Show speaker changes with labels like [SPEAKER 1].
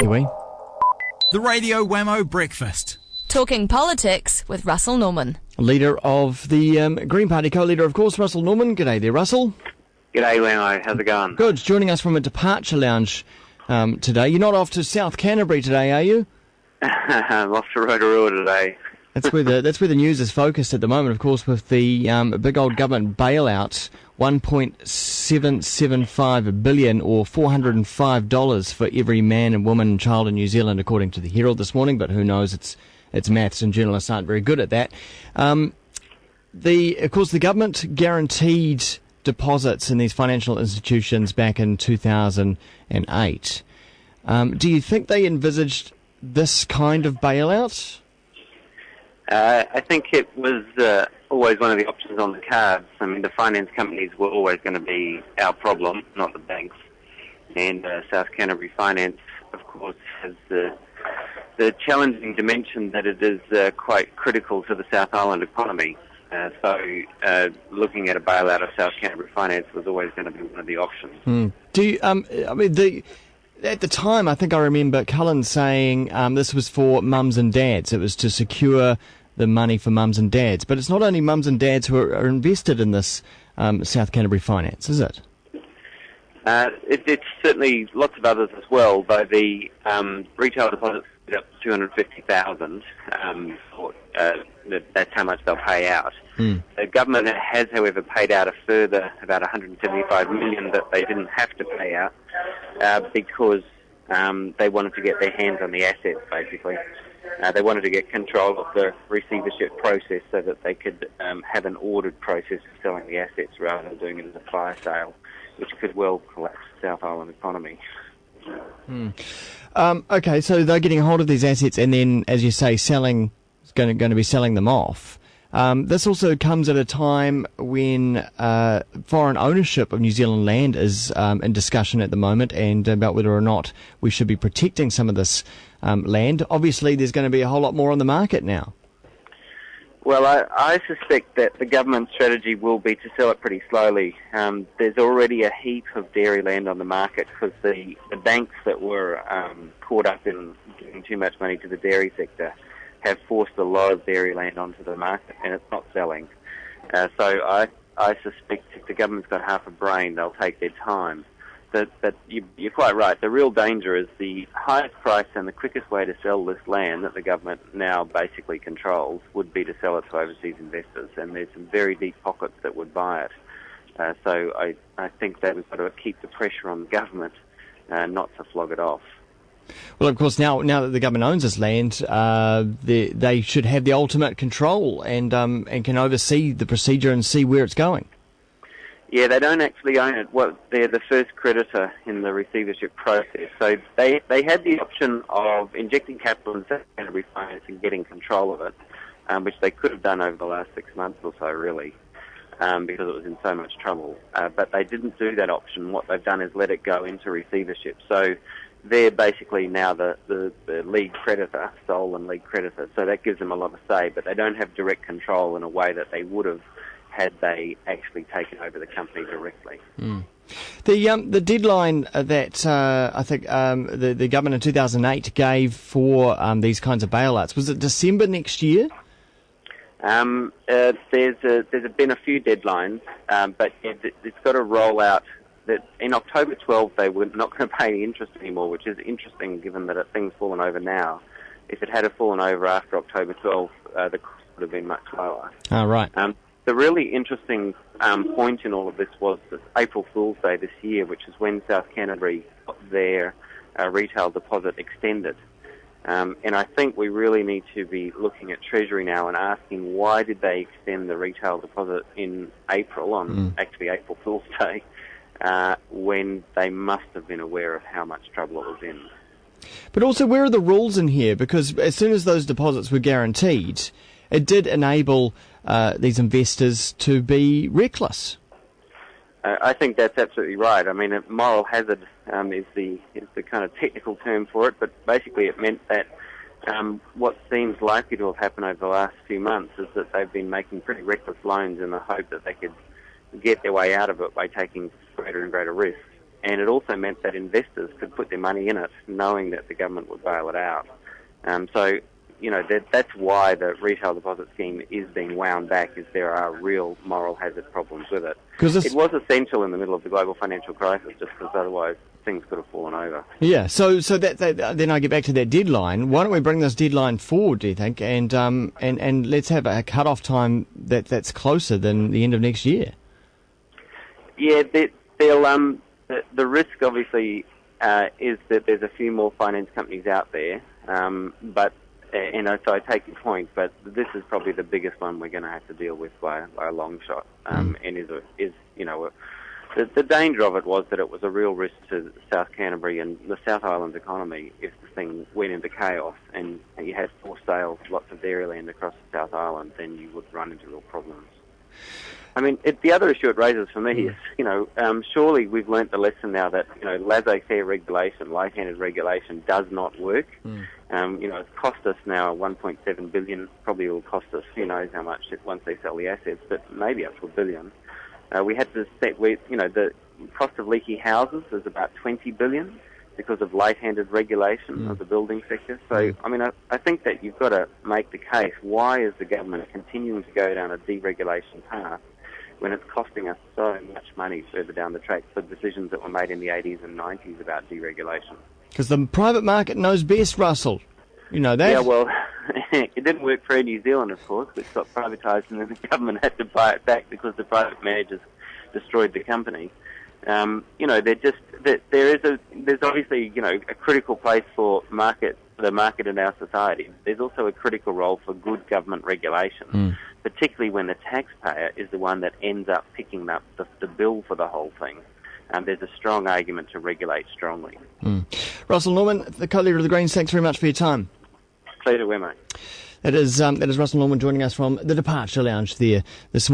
[SPEAKER 1] Kiwi.
[SPEAKER 2] The Radio Wammo Breakfast.
[SPEAKER 3] Talking politics with Russell Norman.
[SPEAKER 1] Leader of the Green Party, co-leader, of course, Russell Norman. G'day there, Russell.
[SPEAKER 4] G'day, Wammo. How's it going?
[SPEAKER 1] Good. Joining us from a departure lounge today. You're not off to South Canterbury today, are you?
[SPEAKER 4] I'm off to Rotorua today.
[SPEAKER 1] That's where the news is focused at the moment, of course, with the big old government bailout, $1.775 billion or $405 for every man and woman and child in New Zealand, according to the Herald this morning. But who knows? It's maths, and journalists aren't very good at that. Of course, the government guaranteed deposits in these financial institutions back in 2008. Do you think they envisaged this kind of bailout?
[SPEAKER 4] I think it was always one of the options on the cards. I mean, the finance companies were always going to be our problem, not the banks. And South Canterbury Finance, of course, has the challenging dimension that it is quite critical to the South Island economy. So looking at a bailout of South Canterbury Finance was always going to be one of the options.
[SPEAKER 1] Do you, at the time, I think I remember Cullen saying this was for mums and dads. It was to secure the money for mums and dads. But it's not only mums and dads who are invested in this South Canterbury Finance, is it?
[SPEAKER 4] It's certainly lots of others as well, though the retail deposits are up to $250,000. That's how much they'll pay out. The government has, however, paid out a further about $175 million that they didn't have to pay out because they wanted to get their hands on the assets, basically. They wanted to get control of the receivership process so that they could have an ordered process of selling the assets rather than doing it as a fire sale, which could well collapse the South Island economy.
[SPEAKER 1] Okay, so they're getting a hold of these assets and then, as you say, going to be selling them off. This also comes at a time when foreign ownership of New Zealand land is in discussion at the moment, and about whether or not we should be protecting some of this land. Obviously, there's going to be a whole lot more on the market now.
[SPEAKER 4] Well, I suspect that the government strategy will be to sell it pretty slowly. There's already a heap of dairy land on the market because the banks that were caught up in giving too much money to the dairy sector have forced a lot of dairy land onto the market, and it's not selling. So I suspect if the government's got half a brain, they'll take their time. But you're quite right. The real danger is the highest price and the quickest way to sell this land that the government now basically controls would be to sell it to overseas investors, and there's some very deep pockets that would buy it. So I think that we've got to keep the pressure on the government not to flog it off.
[SPEAKER 1] Well, of course, now that the government owns this land, they should have the ultimate control and can oversee the procedure and see where it's going.
[SPEAKER 4] Yeah, they don't actually own it. Well, they're the first creditor in the receivership process. So they had the option of injecting capital in South Canterbury Finance and getting control of it, which they could have done over the last 6 months or so, really, because it was in so much trouble. But they didn't do that option. What they've done is let it go into receivership. So they're basically now the lead creditor, sole and lead creditor. So that gives them a lot of say, but they don't have direct control in a way that they would have had they actually taken over the company directly.
[SPEAKER 1] The deadline that I think the government in 2008 gave for these kinds of bailouts, was it December next year?
[SPEAKER 4] There's been a few deadlines, but it's got to roll out that in October 12 they were not going to pay any interest anymore, which is interesting given that things fallen over now. If it had fallen over after October 12, the cost would have been much lower.
[SPEAKER 1] Oh, right.
[SPEAKER 4] The really interesting point in all of this was that April Fool's Day this year, which is when South Canterbury got their retail deposit extended. And I think we really need to be looking at Treasury now and asking why did they extend the retail deposit in April, on actually April Fool's Day, when they must have been aware of how much trouble it was in.
[SPEAKER 1] But also, where are the rules in here? Because as soon as those deposits were guaranteed, it did enable these investors to be reckless.
[SPEAKER 4] I think that's absolutely right. I mean, moral hazard is the kind of technical term for it, but basically it meant that what seems likely to have happened over the last few months is that they've been making pretty reckless loans in the hope that they could get their way out of it by taking greater and greater risks. and it also meant that investors could put their money in it, knowing that the government would bail it out. So, that's why the retail deposit scheme is being wound back, is there are real moral hazard problems with it. It was essential in the middle of the global financial crisis, just because otherwise things could have fallen over.
[SPEAKER 1] Yeah, so that then I get back to that deadline. Why don't we bring this deadline forward, do you think, and let's have a cut-off time that's closer than the end of next year?
[SPEAKER 4] Yeah, the risk obviously is that there's a few more finance companies out there, but so I take your point, but this is probably the biggest one we're going to have to deal with by a long shot, and the danger of it was that it was a real risk to South Canterbury and the South Island's economy if the thing went into chaos and you had forced sales, lots of dairyland across the South Island, then you would run into real problems. I mean, the other issue it raises for me is, surely we've learnt the lesson now that, laissez-faire regulation, light-handed regulation does not work. It's cost us now 1.7 billion, probably will cost us, who knows how much once they sell the assets, but maybe up to $1 billion. We had to set, the cost of leaky houses is about 20 billion because of light-handed regulation of the building sector. So, I mean, I think that you've got to make the case, why is the government continuing to go down a deregulation path when it's costing us so much money further down the track for decisions that were made in the 80s and 90s about deregulation?
[SPEAKER 1] Because the private market knows best, Russell. You know that?
[SPEAKER 4] Yeah, well, it didn't work for Air New Zealand, of course, which got privatised and then the government had to buy it back because the private managers destroyed the company. There's obviously, a critical place for the market in our society. There's also a critical role for good government regulation, particularly when the taxpayer is the one that ends up picking up the bill for the whole thing. There's a strong argument to regulate strongly.
[SPEAKER 1] Russell Norman, the co-leader of the Greens, thanks very much for your time.
[SPEAKER 4] Pleasure, Wammo.
[SPEAKER 1] That is Russell Norman joining us from the Departure Lounge there this morning.